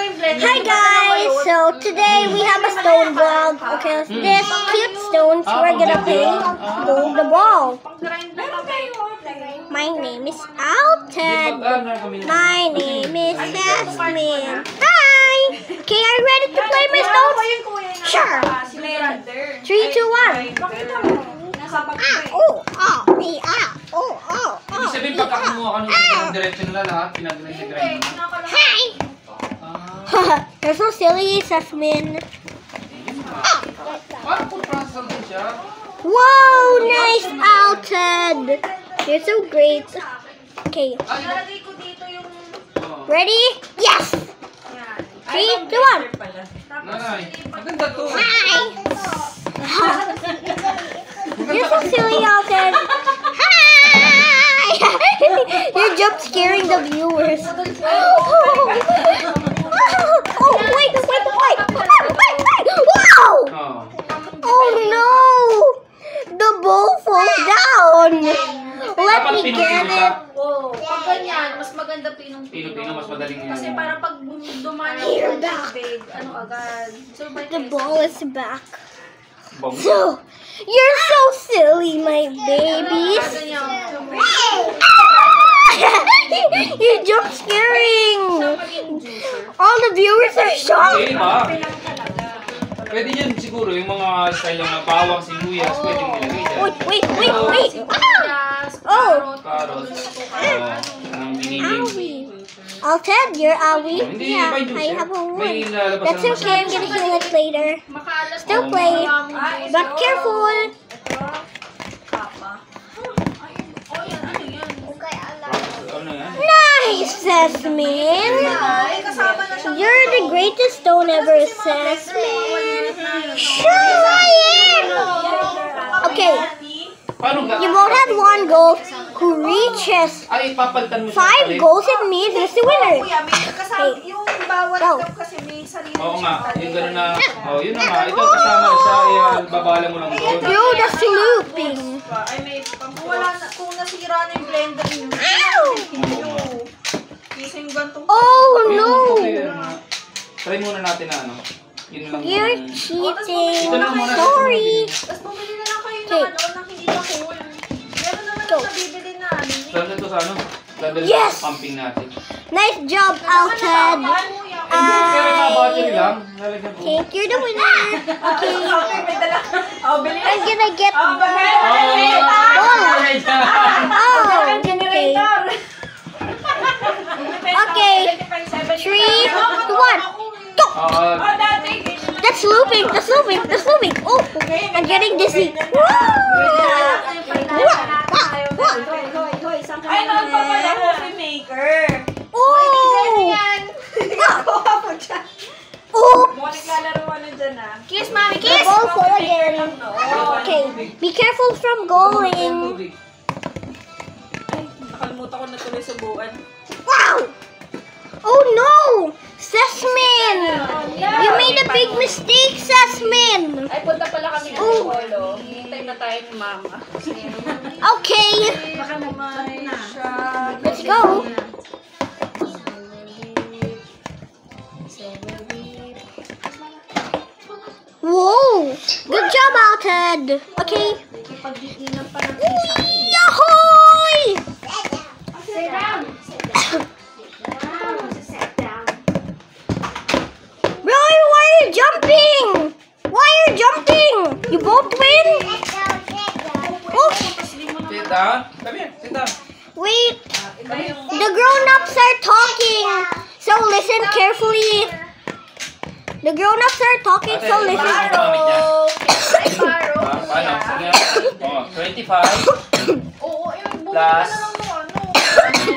Hi guys, so today we have a stone vlog. Okay, this cute stones we're gonna play Build the Ball. My name is Alton. My name is Jasmine. Hi! Okay, are you ready to play my stones? Sure. 3, 2, 1. Ibig sabihin, pagka kumuha ka ng diretso nila lahat, pinag-grind mo. Hi! You're so silly, Jasmine. Parang full process din siya. Wow, nice, Alton. You're so great. Okay. Ready? Yes! 3, 2, 1. Nanay, maganda to. Hi! You're so silly, Alton. Hi! You're jump scaring the viewers. Oh, wait! Wow! Oh no! The ball falls down. Let me get it. Pag ganyan, mas maganda pinong-pino. Pino, mas madaling yan. Kasi parang pag dumaan yung tubig, ano agad. So, The ball is back. So, you're so silly, my babies. You're jump scaring. All the viewers are shocked. Okay, ma. Pwede yan siguro, yung mga style ng bawang, sibuyas, pwede nilagay dyan. Wait. Oh. Carrots. Ang binili. Owie. Alton, you're Owie? Hindi, Yeah, may juice I yan. have a May one. lalabas That's ng okay, I'm gonna heal it later. Still play, but careful. Ano yan? Nice, Jasmine. You're the greatest stone ever, Jasmine. Sure I am. Okay, Paano ga? you won't have one goal. Who reaches Ay, papalitan mo siya. 5 goals it means is the winner. Yung bawat Go. cup kasi may sarili Oo nga, siyang yung gano'n na. Oh, yun na nga. Ito kasama na siya. Ayan, babala mo lang doon. Through the looping. Ay, may wala na, kung nasira na yung blender niyo. Kasi yung gantong Oh no! Try muna natin na ano. Yun lang. You're yung- cheating. Ito lang muna. Sorry. Tapos bumili na lang kayo ng Okay. ano, ng hindi pa cool. Meron naman Go. ako nabibili na ano. Try ito sa ano. Try Yes! sa pumping natin. Nice job, Alton. Pero mga battery lang. Lalagyan ko. Think you're the winner. Okay. May dala. Oh, bili na. I'm gonna get Oh, Oh, okay. Okay. 3, 2, 1. Go! That's looping. Oh, I'm getting dizzy. Ay, naman pa pala coffee maker. Oh! Oh! Mga naglalaro na dyan ah. Kiss, mommy, kiss! Ball full again. Okay, be careful from going. Ay, nakalimutan ko na tuloy sa buwan. Wow! Oh no! Jasmine! You made a big mistake, Jasmine! Ay, punta pala kami ng polo. Hintay na tayo ni mama. Okay, Baka naman siya. let's go. Whoa! Good job, Alton! Okay. Pagdikinan pa ng Yahoy! Sit down. Roy, why are you jumping? Why are you jumping? You both win? Oh, Tita, come here. Tita. wait. The grown-ups are talking. So listen carefully. The grown-ups are talking, so listen. Paano? Paro. Sige. Oh, 25. Oo, yung bumili Plus. na lang ng ano.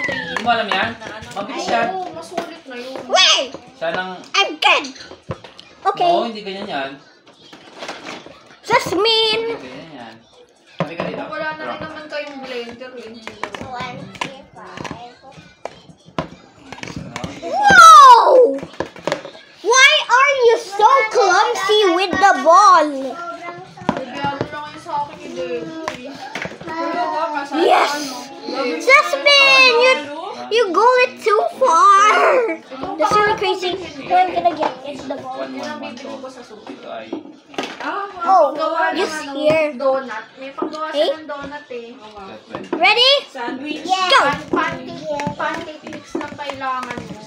Hindi mo alam yan? Mabilis yan. Oo, masulit na yun. Wait! Siya ng... I'm good. Okay. Oo, hindi ganyan yan. Jasmine. Hindi ganyan yan. Sabi ka dito. Wala na rin naman kayong blender eh. Whoa! Why are you so clumsy with the ball? Nagbiano lang kayo sa akin eh. Yes! Jasmine, you go it too far. Arr! That's really crazy. What I'm gonna get is the ball. 111 to. Ito ay Oh, Gawa ng just here. donut. May panggawa Okay. siya ng donut eh. Ready? Sandwich. Go! Pancake mix lang kailangan mo.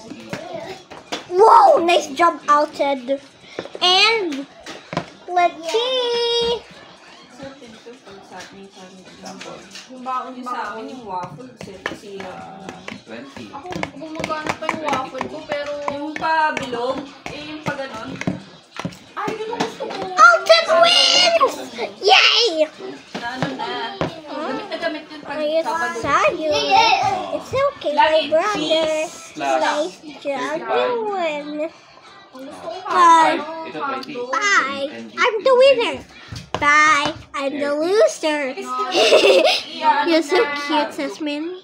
Whoa! Nice jump, Alted. And let's see. Yung baon Sa akin yung waffles eh, kasi 20. Ako, gumagana pa yung waffle ko, pero yung pabilog, yung pa ganon. ay, yun ang gusto ko. Alted wins! Yay! Na ano na, gamit na gamit yun pag I pabalog. saw you. It's okay, my brother. Nice job, you win. Bye. Ito 20. Bye. I'm the winner. Bye. I'm the loser. You're so cute, Jasmine.